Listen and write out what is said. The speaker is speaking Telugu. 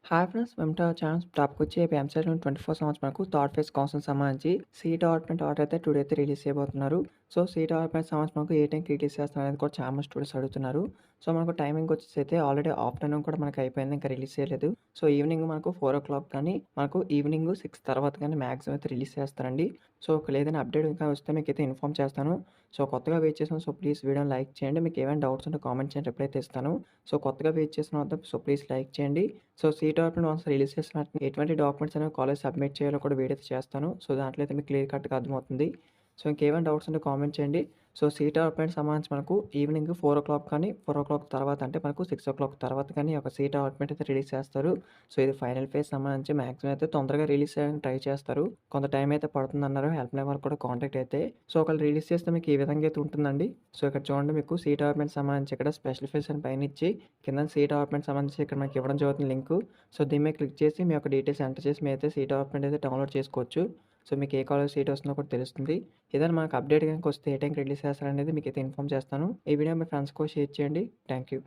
Hi friends! Welcome to our channel. టాప్‌కొచ్చి ఎంసెట్ 24 సంవత్సరం వరకు థర్డ్ ఫేజ్ కౌన్సిలింగ్ సంబంధించి సీట్ అలాట్‌మెంట్ ఆర్డర్ అయితే టుడే అయితే రిలీజ్ చేయబోతున్నారు. సో, సీట్ అలాట్‌మెంట్ సంబంధించి మనకు ఏ టైంకి రిలీజ్ చేస్తారనేది కూడా చాలా మంది స్టూడెంట్స్ అడుగుతున్నారు. సో, మనకు టైమింగ్ వచ్చేసి అయితే ఆల్రెడీ ఆఫ్టర్‌నూన్ కూడా మనకు అయిపోయింది. ఇంకా రిలీజ్ చేయలేదు. సో, ఈవినింగ్ మనకు 4:00 కానీ, మనకు ఈవినింగ్ 6 తర్వాత కానీ మాక్సిమం అయితే రిలీజ్ చేస్తారండి. సో, ఏదైనా అప్డేట్ ఇంకా వస్తే మీకైతే ఇన్ఫార్మ్ చేస్తాను. సో, కొత్తగా వెయిట్ చేసిన సో, ప్లీజ్ వీడియోని లైక్ చేయండి. మీకు ఏమైనా డౌట్స్ ఉంటే కామెంట్ చేయండి. రిప్లై అయితే ఇస్తాను. సో, కొత్తగా వెయిట్ చేసిన వాళ్ళు సో, ప్లీజ్ లైక్ చేయండి. So, seat allotment once release చేసిన వెంటనే ఎటువంటి డాక్యుమెంట్స్ అనేవి కాలేజ్ సబ్మిట్ చేయాలో కూడా వీడియో అయితే చేస్తాను. సో, దాంట్లో అయితే మీకు క్లియర్ కట్‌గా అర్థమవుతుంది. సో, ఇంకేమైనా డౌట్స్ ఉంటే కామెంట్ చేయండి. సో, సీట్ అలాట్‌మెంట్ సంబంధించి మనకు ఈవినింగ్ 4:00 కానీ, 4:00 తర్వాత అంటే మనకు 6:00 తర్వాత కానీ ఒక సీట్ అలాట్‌మెంట్ అయితే రిలీజ్ చేస్తారు. సో, ఇది ఫైనల్ ఫేజ్ సంబంధించి మాక్సిమం అయితే తొందరగా రిలీజ్ చేయడానికి ట్రై చేస్తారు. కొంత టైం అయితే పడుతుందన్నారు. హెల్ప్‌లైన్ వాళ్ళకి కూడా కాంటాక్ట్ అయితే. సో, ఒకవేళ రిలీజ్ చేస్తే మీకు ఈ విధంగా అయితే ఉంటుందండి. సో, ఇక్కడ చూడండి మీకు సీట్ అలాట్‌మెంట్ సంబంధించి ఇక్కడ స్పెషల్ ఫేజ్ అని పైనిచ్చి కింద సీట్ అలాట్‌మెంట్ సంబంధించి ఇక్కడ మనకి ఇవ్వడం జరుగుతుంది లింకు. సో, దీని మీద క్లిక్ చేసి మీ యొక్క డీటెయిల్స్ ఎంటర్ చేసి మీరైతే సీట్ అలాట్‌మెంట్ అయితే డౌన్‌లోడ్ చేసుకోవచ్చు. సో, మీకు ఏ కాలేజ్‌లో సీట్ వస్తుందో కూడా తెలుస్తుంది. ఏదైనా మనకు అప్డేట్ గనుక వస్తే ఏ టైంకి రిలీజ్ చేస్తారనేది మీకైతే ఇన్ఫార్మ్ చేస్తాను. ఈ వీడియో మీ ఫ్రెండ్స్‌కి కూడా షేర్ చేయండి. Thank you.